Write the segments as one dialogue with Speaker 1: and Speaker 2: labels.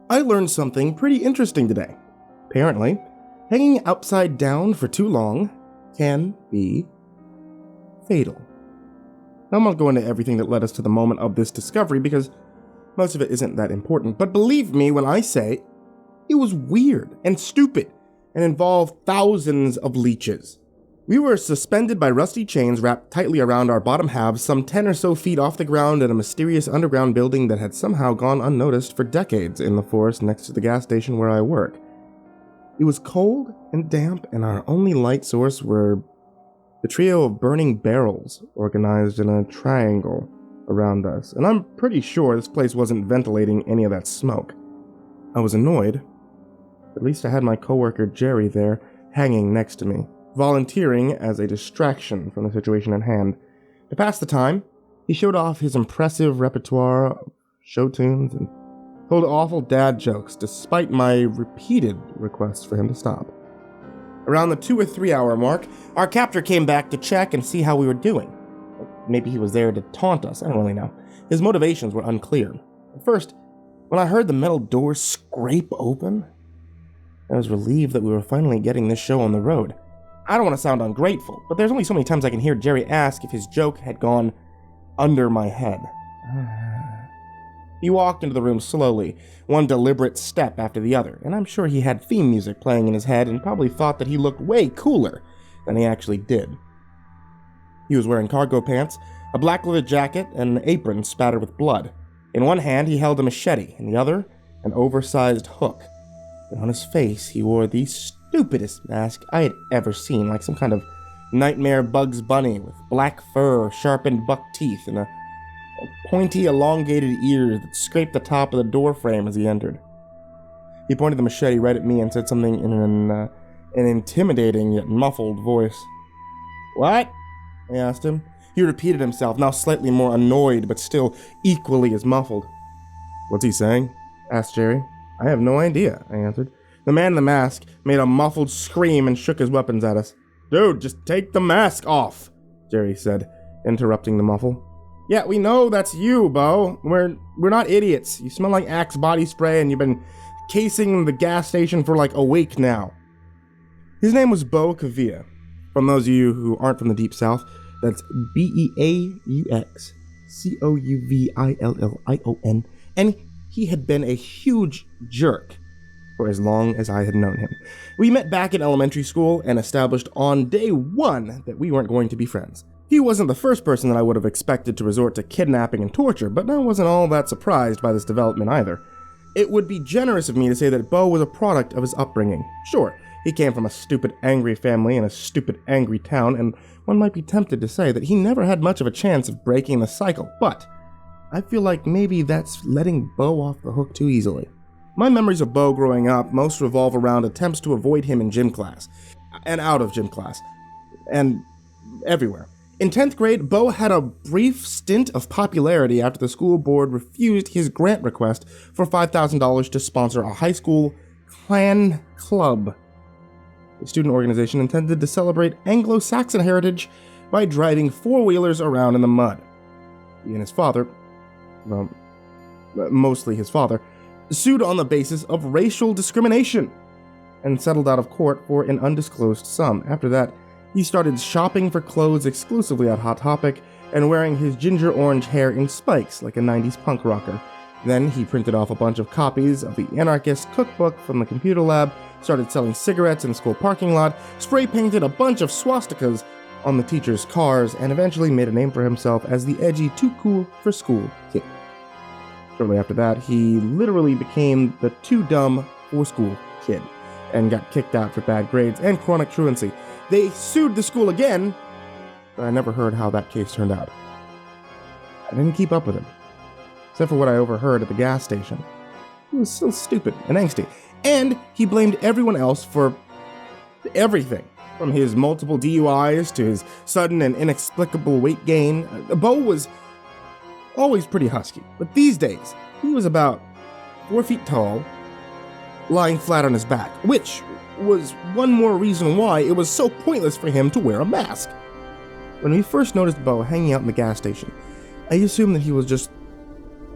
Speaker 1: I learned something pretty interesting today. Apparently, hanging upside down for too long can be fatal. Now, I'm not going into everything that led us to the moment of this discovery because most of it isn't that important, but believe me when I say it was weird and stupid and involved thousands of leeches. We were suspended by rusty chains wrapped tightly around our bottom halves some 10 or so feet off the ground in a mysterious underground building that had somehow gone unnoticed for decades in the forest next to the gas station where I work. It was cold and damp, and our only light source were the trio of burning barrels organized in a triangle around us, and I'm pretty sure this place wasn't ventilating any of that smoke. I was annoyed. At least I had my coworker Jerry there, hanging next to me, volunteering as a distraction from the situation at hand. To pass the time, he showed off his impressive repertoire of show tunes and told awful dad jokes despite my repeated requests for him to stop. Around the 2 or 3 hour mark, our captor came back to check and see how we were doing. Maybe he was there to taunt us, I don't really know. His motivations were unclear. At first, when I heard the metal door scrape open, I was relieved that we were finally getting this show on the road. I don't want to sound ungrateful, but there's only so many times I can hear Jerry ask if his joke had gone under my head. He walked into the room slowly, one deliberate step after the other, and I'm sure he had theme music playing in his head and probably thought that he looked way cooler than he actually did. He was wearing cargo pants, a black leather jacket, and an apron spattered with blood. In one hand, he held a machete, in the other, an oversized hook. And on his face, he wore the stupidest mask I had ever seen, like some kind of nightmare Bugs Bunny with black fur, sharpened buck teeth, and a pointy, elongated ear that scraped the top of the door frame as he entered. He pointed the machete right at me and said something in an intimidating yet muffled voice. "What?" I asked him. He repeated himself, now slightly more annoyed, but still equally as muffled. "What's he saying?" asked Jerry. "I have no idea," I answered. The man in the mask made a muffled scream and shook his weapons at us. "Dude, just take the mask off," Jerry said, interrupting the muffle. "Yeah, we know that's you, Bo. We're not idiots. You smell like Axe body spray and you've been casing the gas station for like a week now." His name was Bo Kavia. From those of you who aren't from the Deep South, that's Beauxcouvillon, and he had been a huge jerk for as long as I had known him. We met back in elementary school and established on day one that we weren't going to be friends. He wasn't the first person that I would have expected to resort to kidnapping and torture, but I wasn't all that surprised by this development either. It would be generous of me to say that Bo was a product of his upbringing. Sure, he came from a stupid, angry family in a stupid, angry town, and one might be tempted to say that he never had much of a chance of breaking the cycle, but I feel like maybe that's letting Bo off the hook too easily. My memories of Bo growing up most revolve around attempts to avoid him in gym class, and out of gym class, and everywhere. In 10th grade, Bo had a brief stint of popularity after the school board refused his grant request for $5,000 to sponsor a high school clan club. The student organization intended to celebrate Anglo-Saxon heritage by driving four-wheelers around in the mud. He and his father, well, mostly his father, sued on the basis of racial discrimination and settled out of court for an undisclosed sum. After that, he started shopping for clothes exclusively at Hot Topic and wearing his ginger orange hair in spikes like a 90s punk rocker. Then he printed off a bunch of copies of the Anarchist Cookbook from the computer lab, started selling cigarettes in the school parking lot, spray-painted a bunch of swastikas on the teachers' cars, and eventually made a name for himself as the edgy, too cool for school kid. Shortly after that, he literally became the too dumb for school kid and got kicked out for bad grades and chronic truancy. They sued the school again, but I never heard how that case turned out. I didn't keep up with him, except for what I overheard at the gas station. He was still stupid and angsty, and he blamed everyone else for everything, from his multiple DUIs to his sudden and inexplicable weight gain. Bo was always pretty husky, but these days, he was about 4 feet tall, lying flat on his back, which was one more reason why it was so pointless for him to wear a mask. When we first noticed Bo hanging out in the gas station, I assumed that he was just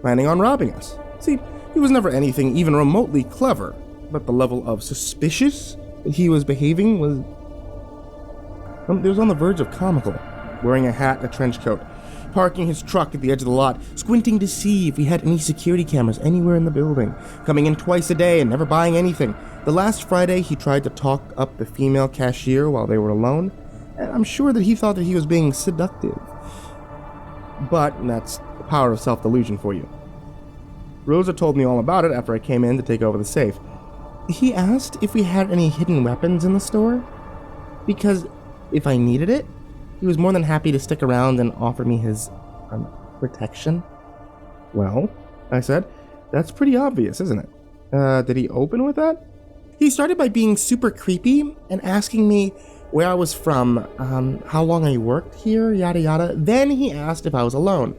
Speaker 1: planning on robbing us. See, He was never anything even remotely clever, but the level of suspicious that he was behaving was... It was on the verge of comical. Wearing a hat and a trench coat, parking his truck at the edge of the lot, squinting to see if he had any security cameras anywhere in the building, coming in twice a day and never buying anything. The last Friday, he tried to talk up the female cashier while they were alone, and I'm sure that he thought that he was being seductive. But that's the power of self-delusion for you. Rosa told me all about it after I came in to take over the safe. He asked if we had any hidden weapons in the store, because if I needed it, he was more than happy to stick around and offer me his protection. Well, I said, that's pretty obvious, isn't it? Did he open with that? He started by being super creepy and asking me where I was from, how long I worked here, yada yada. Then he asked if I was alone.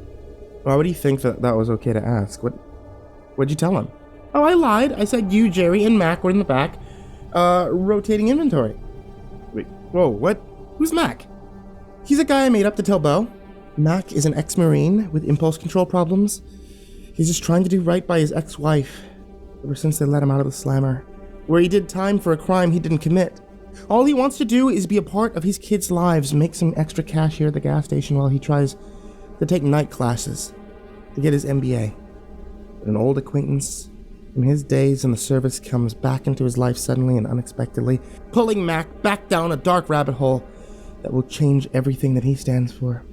Speaker 1: Why would he think that was okay to ask? What'd you tell him? Oh, I lied. I said you, Jerry, and Mac were in the back, rotating inventory. Wait, whoa, what? Who's Mac? He's a guy I made up to tell Bo. Mac is an ex-Marine with impulse control problems. He's just trying to do right by his ex-wife, ever since they let him out of the slammer, where he did time for a crime he didn't commit. All he wants to do is be a part of his kids' lives, make some extra cash here at the gas station while he tries to take night classes to get his MBA. But an old acquaintance from his days in the service comes back into his life suddenly and unexpectedly, pulling Mac back down a dark rabbit hole that will change everything that he stands for.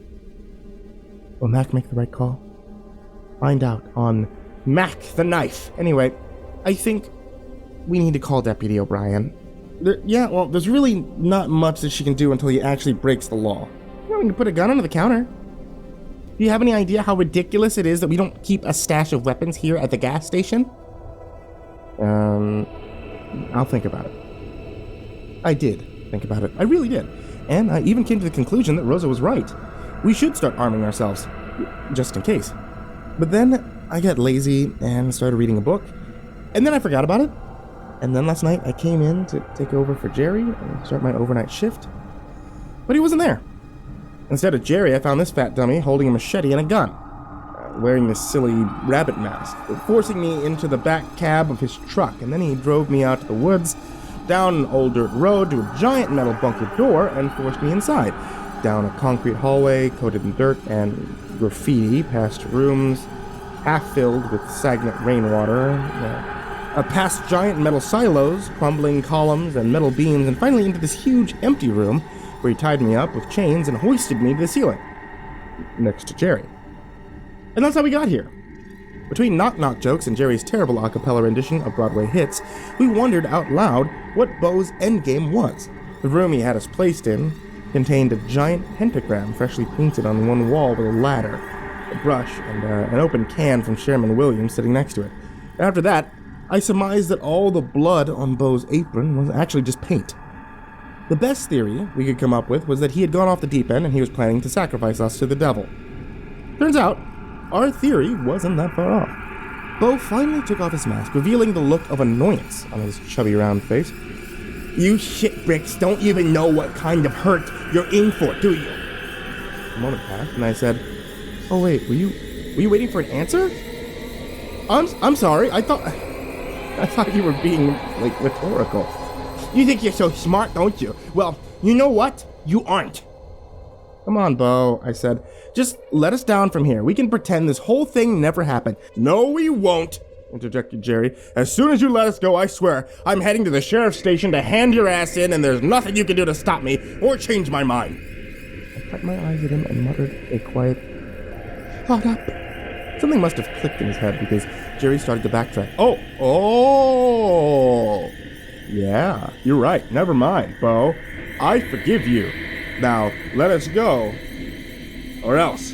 Speaker 1: Will Mac make the right call? Find out on Mac the Knife. Anyway, I think we need to call Deputy O'Brien. There's really not much that she can do until he actually breaks the law. We can put a gun under the counter. Do you have any idea how ridiculous it is that we don't keep a stash of weapons here at the gas station? I'll think about it. I did think about it. I really did. And I even came to the conclusion that Rosa was right. We should start arming ourselves, just in case. But then I got lazy and started reading a book, and then I forgot about it. And then last night I came in to take over for Jerry and start my overnight shift. But he wasn't there. Instead of Jerry, I found this fat dummy holding a machete and a gun, wearing this silly rabbit mask, forcing me into the back cab of his truck, and then he drove me out to the woods, down an old dirt road to a giant metal bunker door, and forced me inside, down a concrete hallway coated in dirt and graffiti, past rooms half filled with stagnant rainwater, past giant metal silos, crumbling columns and metal beams, and finally into this huge empty room where he tied me up with chains and hoisted me to the ceiling, next to Jerry. And that's how we got here. Between knock-knock jokes and Jerry's terrible a cappella rendition of Broadway hits, we wondered out loud what Bo's endgame was. The room he had us placed in contained a giant pentagram freshly painted on one wall with a ladder, a brush, and an open can from Sherman Williams sitting next to it. After that, I surmised that all the blood on Bo's apron was actually just paint. The best theory we could come up with was that he had gone off the deep end and he was planning to sacrifice us to the devil. Turns out, our theory wasn't that far off. Bo finally took off his mask, revealing the look of annoyance on his chubby round face. You shitbricks don't even know what kind of hurt you're in for, do you? A moment passed, and I said, oh wait, were you waiting for an answer? I'm sorry, I thought you were being, rhetorical. You think you're so smart, don't you? Well, you know what? You aren't. Come on, Bo, I said. Just let us down from here. We can pretend this whole thing never happened. No, we won't, interjected Jerry. As soon as you let us go, I swear, I'm heading to the sheriff's station to hand your ass in, and there's nothing you can do to stop me or change my mind. I cut my eyes at him and muttered a quiet, "Hold up." Something must have clicked in his head because Jerry started to backtrack. Oh, yeah, you're right. Never mind, Bo. I forgive you. Now, let us go, or else.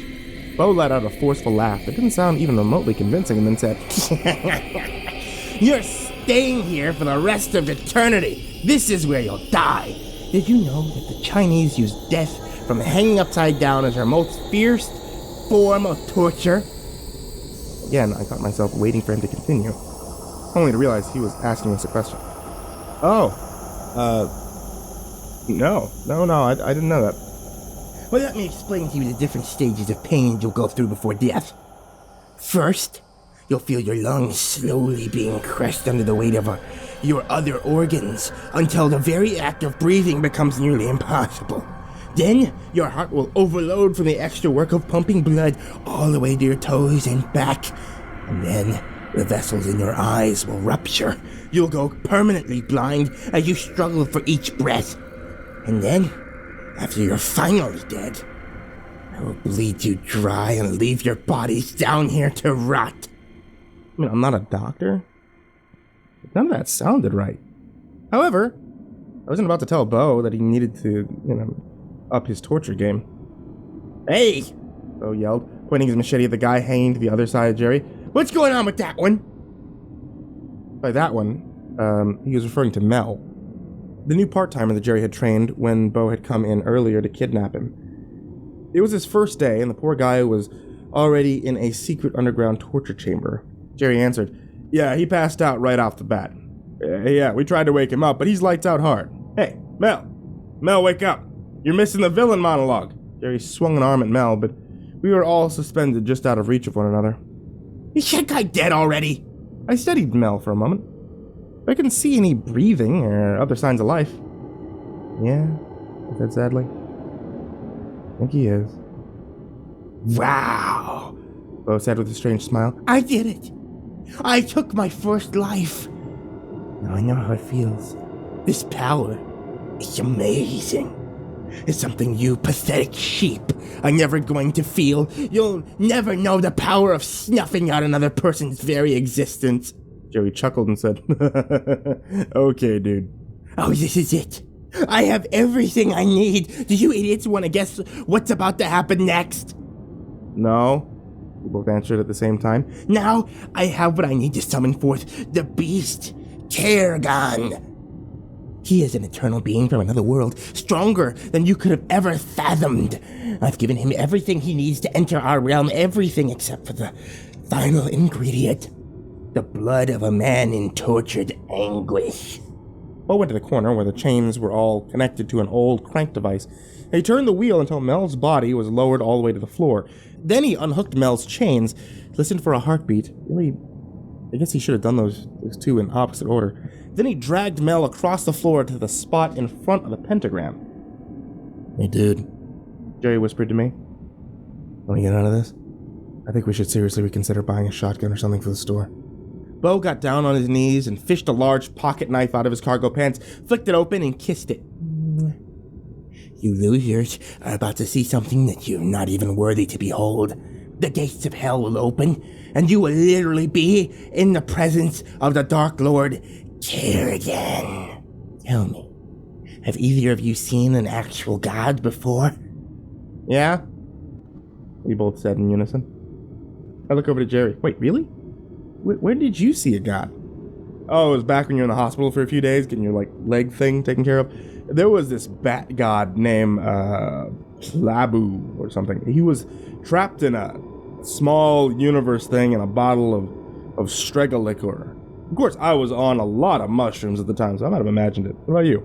Speaker 1: Bo let out a forceful laugh that didn't sound even remotely convincing and then said, You're staying here for the rest of eternity. This is where you'll die. Did you know that the Chinese use death from hanging upside down as their most fierce form of torture? Again, I caught myself waiting for him to continue, only to realize he was asking us a question. No, I didn't know that. Well, let me explain to you the different stages of pain you'll go through before death. First,
Speaker 2: You'll feel your lungs slowly being crushed under the weight of your other organs until the very act of breathing becomes nearly impossible. Then your heart will overload from the extra work of pumping blood all the way to your toes and back. And then the vessels in your eyes will rupture. You'll go permanently blind as you struggle for each breath. And then, after you're finally dead, I will bleed you dry and leave your bodies down here to rot.
Speaker 1: I mean, I'm not a doctor. None of that sounded right. However, I wasn't about to tell Bo that he needed to, up his torture game.
Speaker 2: Hey!
Speaker 1: Bo yelled, pointing his machete at the guy hanging to the other side of Jerry.
Speaker 2: What's going on with that one?
Speaker 1: By that one, he was referring to Mel, the new part-timer that Jerry had trained when Bo had come in earlier to kidnap him. It was his first day, and the poor guy was already in a secret underground torture chamber. Jerry answered, "Yeah, he passed out right off the bat. Yeah, we tried to wake him up, but he's lights out hard. Hey, Mel! Mel, wake up! You're missing the villain monologue!" Jerry swung an arm at Mel, but we were all suspended just out of reach of one another.
Speaker 2: Is that guy dead already?
Speaker 1: I studied Mel for a moment. I couldn't see any breathing or other signs of life. "Yeah," I said sadly. "I think he is."
Speaker 2: "Wow,"
Speaker 1: Bo said with a strange smile.
Speaker 2: "I did it. I took my first life. Now I know how it feels. This power is amazing. It's something you pathetic sheep are never going to feel. You'll never know the power of snuffing out another person's very existence."
Speaker 1: Jerry chuckled and said, "Okay, dude."
Speaker 2: "Oh, this is it. I have everything I need. Do you idiots want to guess what's about to happen next?"
Speaker 1: "No," we both answered at the same time.
Speaker 2: "Now I have what I need to summon forth the beast, Tarragon. He is an eternal being from another world, stronger than you could have ever fathomed. I've given him everything he needs to enter our realm, everything except for the final ingredient, the blood of a man in tortured anguish."
Speaker 1: Bo went to the corner where the chains were all connected to an old crank device. He turned the wheel until Mel's body was lowered all the way to the floor. Then he unhooked Mel's chains, listened for a heartbeat. Really, I guess he should have done those two in opposite order. Then he dragged Mel across the floor to the spot in front of the pentagram.
Speaker 2: "Hey, dude,"
Speaker 1: Jerry whispered to me. "Want to get out of this? I think we should seriously reconsider buying a shotgun or something for the store." Bo got down on his knees and fished a large pocket knife out of his cargo pants, flicked it open, and kissed it.
Speaker 2: "You losers are about to see something that you're not even worthy to behold. The gates of hell will open, and you will literally be in the presence of the Dark Lord, Tarragon. Tell me, have either of you seen an actual god before?"
Speaker 1: "Yeah," we both said in unison. I look over to Jerry. "Wait, really? Where did you see a god?" "Oh, it was back when you were in the hospital for a few days, getting your, leg thing taken care of. There was this bat god named, Labu or something. He was trapped in a small universe thing in a bottle of Strega liquor. Of course, I was on a lot of mushrooms at the time, so I might have imagined it. What about you?"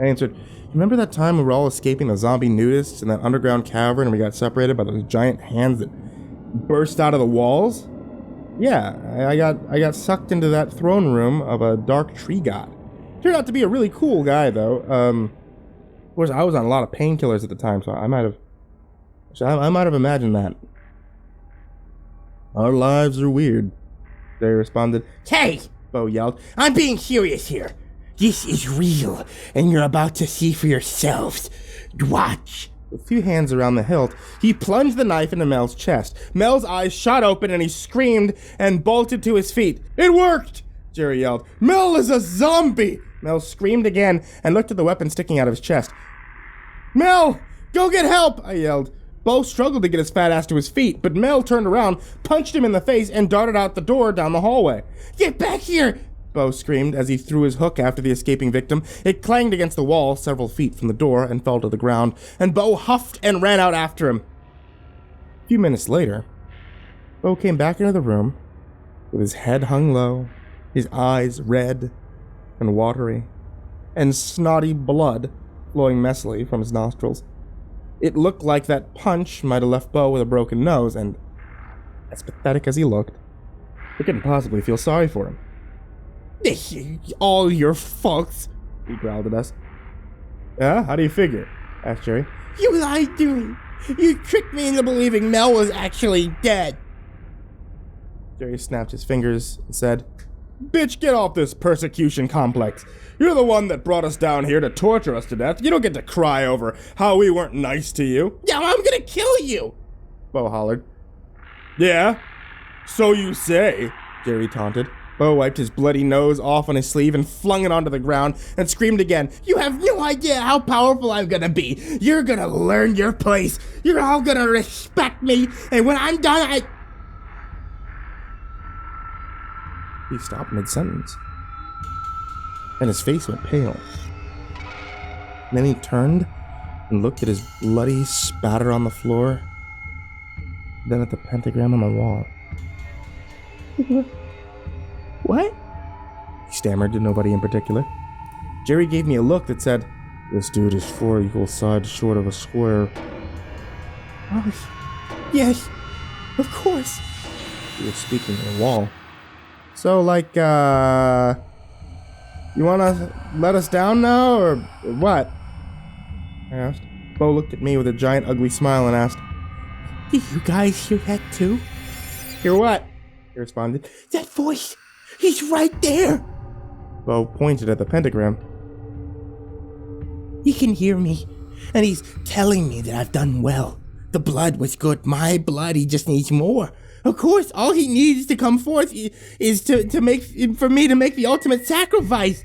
Speaker 1: I answered, "Remember that time we were all escaping the zombie nudists in that underground cavern and we got separated by those giant hands that burst out of the walls? Yeah, I got sucked into that throne room of a dark tree god. Turned out to be a really cool guy, though. Of course, I was on a lot of painkillers at the time, so I might have imagined that." "Our lives are weird," Jerry responded.
Speaker 2: "Hey!" Bo yelled. "I'm being serious here. This is real, and you're about to see for yourselves. Watch."
Speaker 1: With 2 hands around the hilt, he plunged the knife into Mel's chest. Mel's eyes shot open and he screamed and bolted to his feet. "It worked!" Jerry yelled. "Mel is a zombie!" Mel screamed again and looked at the weapon sticking out of his chest. "Mel, go get help!" I yelled. Bo struggled to get his fat ass to his feet, but Mel turned around, punched him in the face, and darted out the door down the hallway.
Speaker 2: "Get back here!"
Speaker 1: Bo screamed as he threw his hook after the escaping victim. It clanged against the wall several feet from the door and fell to the ground, and Bo huffed and ran out after him. A few minutes later, Bo came back into the room with his head hung low, his eyes red and watery, and snotty blood flowing messily from his nostrils. It looked like that punch might have left Bo with a broken nose, and as pathetic as he looked, I couldn't possibly feel sorry for him.
Speaker 2: This is all your fault,
Speaker 1: he growled at us. Yeah? How do you figure? Asked Jerry.
Speaker 2: You lied to me. You tricked me into believing Mel was actually dead.
Speaker 1: Jerry snapped his fingers and said, Bitch, get off this persecution complex. You're the one that brought us down here to torture us to death. You don't get to cry over how we weren't nice to you.
Speaker 2: Now I'm gonna kill you,
Speaker 1: Bo hollered. Yeah? So you say, Jerry taunted. Bo wiped his bloody nose off on his sleeve and flung it onto the ground and screamed again.
Speaker 2: You have no idea how powerful I'm gonna be. You're gonna learn your place. You're all gonna respect me. And when I'm done,
Speaker 1: He stopped mid-sentence. And his face went pale. Then he turned and looked at his bloody spatter on the floor. Then at the pentagram on the wall.
Speaker 2: What?
Speaker 1: He stammered to nobody in particular. Jerry gave me a look that said, This dude is 4 equal sides short of a square.
Speaker 2: Oh, yes, of course.
Speaker 1: He was speaking to the wall. So, like, you wanna let us down now, or what? I asked. Bo looked at me with a giant ugly smile and asked,
Speaker 2: Did you guys hear that too?
Speaker 1: Hear what? He responded.
Speaker 2: That voice! He's right there!
Speaker 1: Bo pointed at the pentagram.
Speaker 2: He can hear me, and he's telling me that I've done well. The blood was good. My blood, he just needs more. Of course, all he needs to come forth is for me to make the ultimate sacrifice.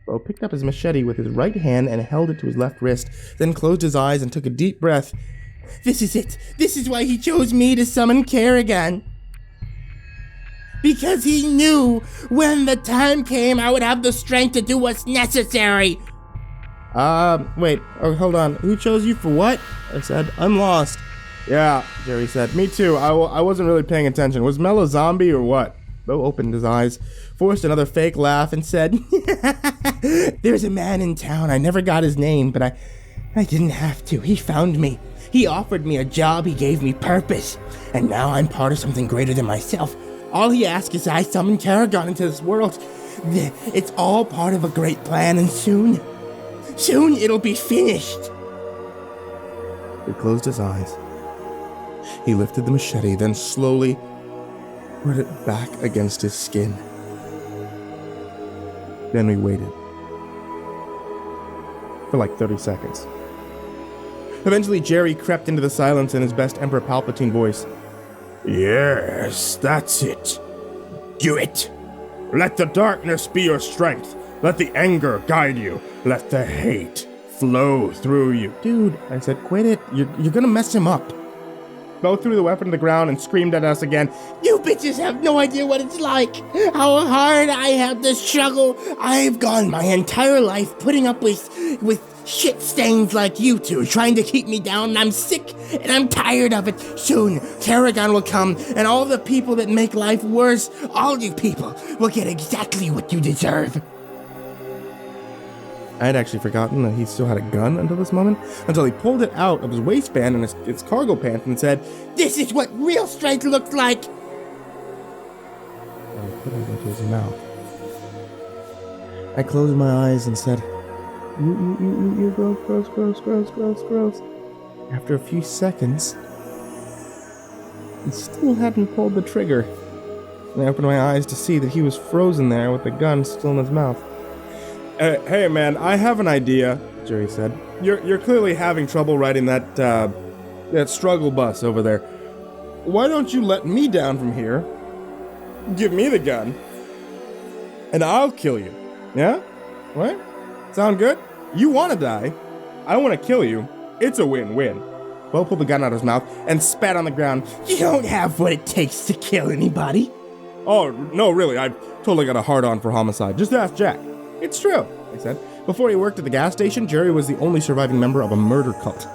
Speaker 1: Bo picked up his machete with his right hand and held it to his left wrist, then closed his eyes and took a deep breath.
Speaker 2: This is it. This is why he chose me to summon Kerrigan. Because he knew when the time came, I would have the strength to do what's necessary.
Speaker 1: Wait, hold on. Who chose you for what? I said. I'm lost. Yeah, Jerry said. Me too. I wasn't really paying attention. Was Mel a zombie or what? Bo opened his eyes, forced another fake laugh, and said,
Speaker 2: There's a man in town. I never got his name, but I didn't have to. He found me. He offered me a job. He gave me purpose. And now I'm part of something greater than myself. All he asks is I summon Kerrigan into this world. It's all part of a great plan, and soon it'll be finished.
Speaker 1: He closed his eyes. He lifted the machete, then slowly put it back against his skin. Then we waited. For like 30 seconds. Eventually, Jerry crept into the silence in his best Emperor Palpatine voice.
Speaker 3: Yes, that's it. Do it. Let the darkness be your strength. Let the anger guide you. Let the hate flow through you.
Speaker 1: Dude, I said, quit it. You're gonna mess him up. Bo threw the weapon to the ground and screamed at us again.
Speaker 2: You bitches have no idea what it's like. How hard I have to struggle. I've gone my entire life putting up with shit stains like you two, trying to keep me down, and I'm sick and I'm tired of it. Soon, Kerrigan will come, and all the people that make life worse, all you people, will get exactly what you deserve.
Speaker 1: I had actually forgotten that he still had a gun until this moment, until he pulled it out of his waistband and his cargo pants and said,
Speaker 2: This is what real strength looks like!
Speaker 1: And he put it into his mouth. I closed my eyes and said, You, gross. After a few seconds, he still hadn't pulled the trigger. And I opened my eyes to see that he was frozen there with the gun still in his mouth. Hey man, I have an idea, Jerry said. You're clearly having trouble riding that struggle bus over there. Why don't you let me down from here, give me the gun, and I'll kill you, yeah? What? Sound good? You want to die, I want to kill you, it's a win-win. Bo pulled the gun out of his mouth and spat on the ground.
Speaker 2: You don't have what it takes to kill anybody.
Speaker 1: Oh, no, really, I've totally got a hard-on for homicide. Just ask Jack. It's true, I said. Before he worked at the gas station, Jerry was the only surviving member of a murder cult.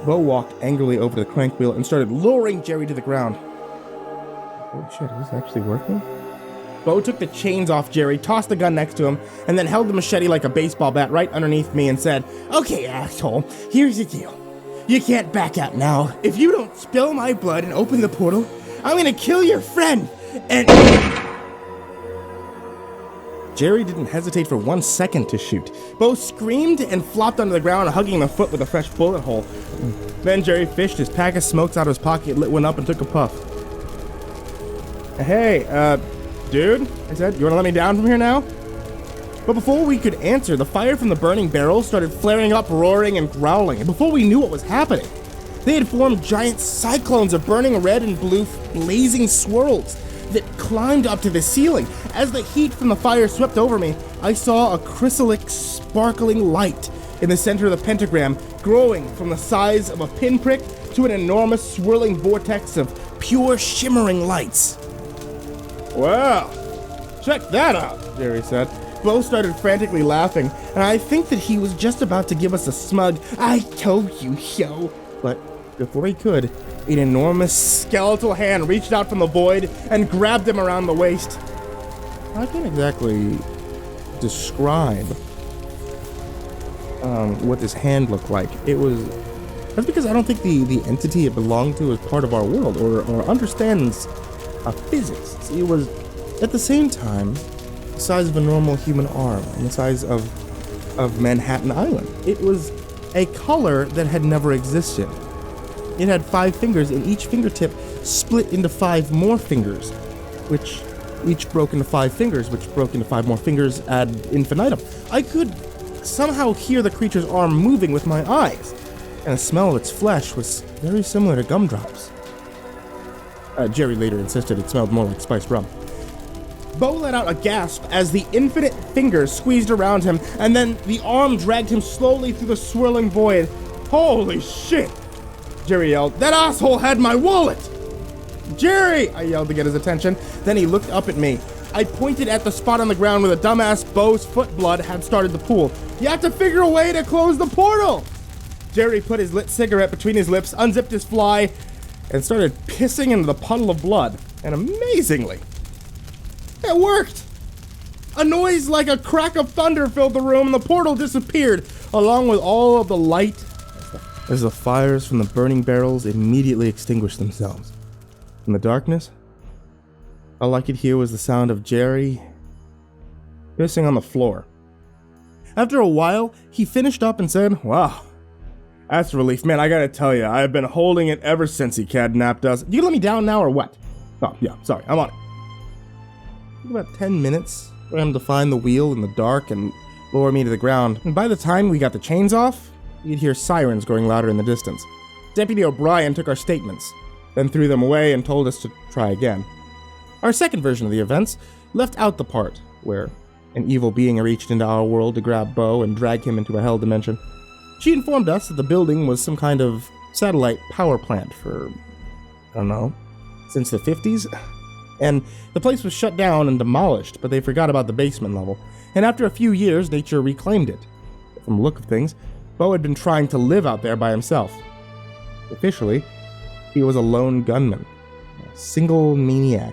Speaker 1: Bo walked angrily over to the crank wheel and started lowering Jerry to the ground. Holy shit, is this actually working? Bo took the chains off Jerry, tossed the gun next to him, and then held the machete like a baseball bat right underneath me and said,
Speaker 2: Okay, asshole, here's the deal. You can't back out now. If you don't spill my blood and open the portal, I'm gonna kill your friend, and...
Speaker 1: Jerry didn't hesitate for 1 second to shoot. Bo screamed and flopped onto the ground, hugging the foot with a fresh bullet hole. Then Jerry fished his pack of smokes out of his pocket, lit one up, and took a puff. Hey, dude, I said, you wanna let me down from here now? But before we could answer, the fire from the burning barrels started flaring up, roaring and growling, and before we knew what was happening, they had formed giant cyclones of burning red and blue blazing swirls that climbed up to the ceiling. As the heat from the fire swept over me, I saw a chrysalic, sparkling light in the center of the pentagram, growing from the size of a pinprick to an enormous swirling vortex of pure shimmering lights. Well, check that out, Jerry said. Bo started frantically laughing, and I think that he was just about to give us a smug, I told you so. But before he could, an enormous skeletal hand reached out from the void and grabbed him around the waist. I can't exactly describe what this hand looked like. That's because I don't think the entity it belonged to is part of our world or understands physics. It was, at the same time, the size of a normal human arm and the size of Manhattan Island. It was a color that had never existed. It had 5 fingers, and each fingertip split into 5 more fingers, which each broke into 5 fingers, which broke into 5 more fingers ad infinitum. I could somehow hear the creature's arm moving with my eyes, and the smell of its flesh was very similar to gumdrops. Jerry later insisted it smelled more like spiced rum. Bo let out a gasp as the infinite fingers squeezed around him, and then the arm dragged him slowly through the swirling void. Holy shit! Jerry yelled, that asshole had my wallet! Jerry! I yelled to get his attention. Then he looked up at me. I pointed at the spot on the ground where the dumbass Bo's foot blood had started the pool. You have to figure a way to close the portal! Jerry put his lit cigarette between his lips, unzipped his fly, and started pissing into the puddle of blood. And amazingly, it worked! A noise like a crack of thunder filled the room, and the portal disappeared, along with all of the light, as the fires from the burning barrels immediately extinguished themselves. In the darkness, all I could hear was the sound of Jerry pissing on the floor. After a while, he finished up and said, wow, that's a relief. Man, I gotta tell you, I've been holding it ever since he kidnapped us. You let me down now or what? Oh, yeah, sorry, I'm on it. It took about 10 minutes for him to find the wheel in the dark and lower me to the ground. And by the time we got the chains off, you'd hear sirens growing louder in the distance. Deputy O'Brien took our statements, then threw them away and told us to try again. Our second version of the events left out the part where an evil being reached into our world to grab Bo and drag him into a hell dimension. She informed us that the building was some kind of satellite power plant for, I don't know, since the 50s? And the place was shut down and demolished, but they forgot about the basement level. And after a few years, nature reclaimed it. From the look of things, Bo had been trying to live out there by himself. Officially, he was a lone gunman, a single maniac.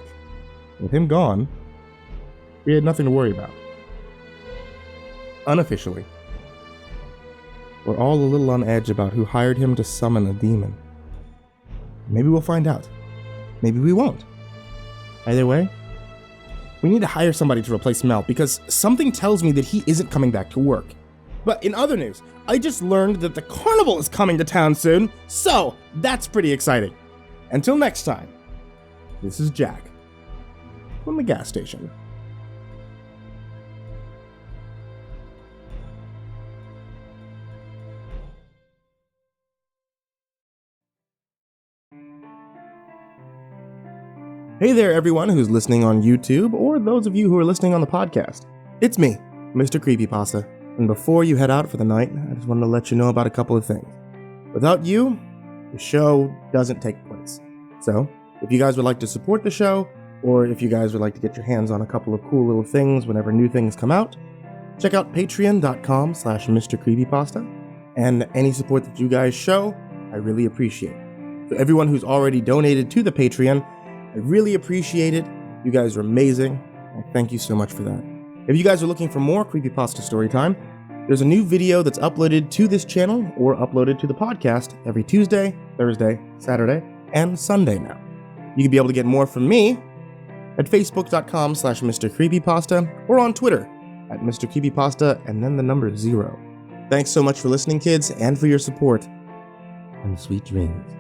Speaker 1: With him gone, we had nothing to worry about. Unofficially, we're all a little on edge about who hired him to summon a demon. Maybe we'll find out. Maybe we won't. Either way, we need to hire somebody to replace Mel because something tells me that he isn't coming back to work. But in other news, I just learned that the carnival is coming to town soon, so that's pretty exciting. Until next time, this is Jack from the gas station. Hey there, everyone who's listening on YouTube, or those of you who are listening on the podcast. It's me, MrCreepyPasta, and before you head out for the night, I just wanted to let you know about a couple of things. Without you, the show doesn't take place. So, if you guys would like to support the show, or if you guys would like to get your hands on a couple of cool little things whenever new things come out, check out patreon.com/MrCreepyPasta, and any support that you guys show, I really appreciate. For everyone who's already donated to the Patreon, I really appreciate it. You guys are amazing. Thank you so much for that. If you guys are looking for more Creepypasta Storytime, there's a new video that's uploaded to this channel or uploaded to the podcast every Tuesday, Thursday, Saturday, and Sunday now. You can be able to get more from me at facebook.com/MrCreepyPasta or on Twitter at MrCreepyPasta and then the number 0. Thanks so much for listening, kids, and for your support. And sweet dreams.